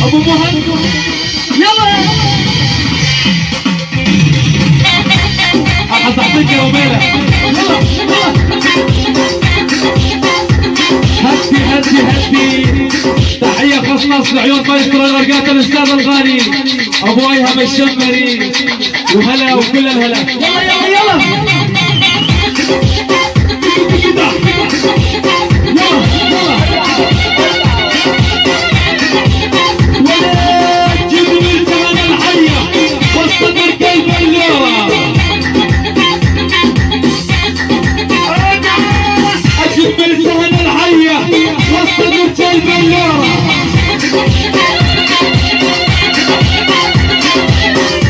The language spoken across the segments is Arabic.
ابو مهند يلا حصحتك يا رميلة يلا هدي تحية خاصة لعيون مايسترو الرقاق الاستاذ الغالي ابو ايهم الشمري وهلا وكل الهلا يلا يلا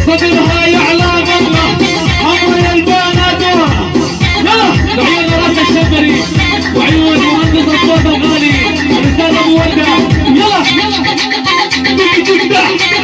صدرها يعلى الله عمري البنادورة يلا لعيون راس الشمري وعيون مهندس الصوت الغالي الاستاذ ابو ولده يلا تقدح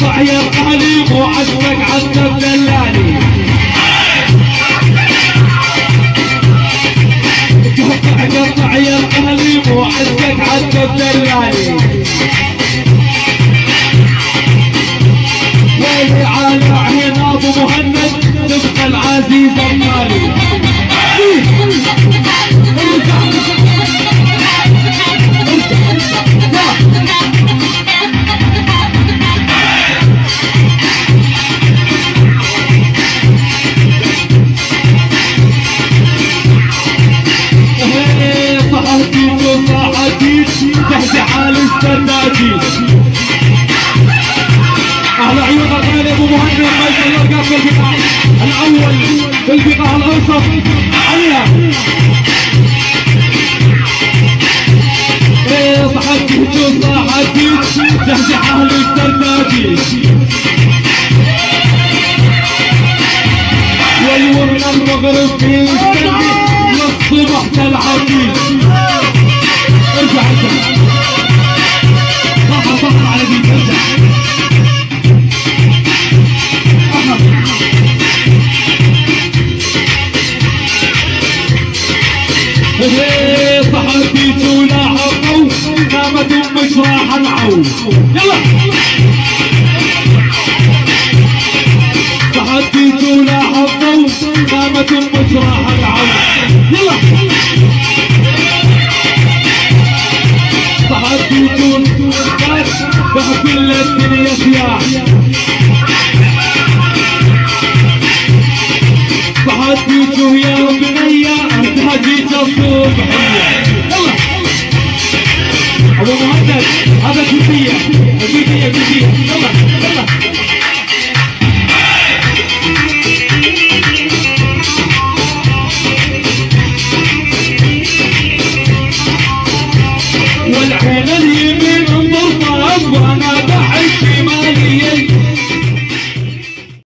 قطع يا القليب وعزمك عزم دلالي قطع يا القليب وعزمك عزم دلالي ويلي على عين ابو مهند تبقى العزيز الغالي تحت حال السناتي اهل عيون الغالي ابو مهند ما شاء الله قاف البقاع الاول بالبقاع الاوسط عليها صحتي صحتي تحت حال السناتي والورنا المغرب في السنة للصبح كالعتيق ارجع ارجع بحر على دي ارجع صحتي ولاحظوا قامت امك راح العو يلا صحتي ولاحظوا قامت امك راح العو يلا صحتي بحكي الدنيا سياح صحتي يا بنية انت هجيت الصبح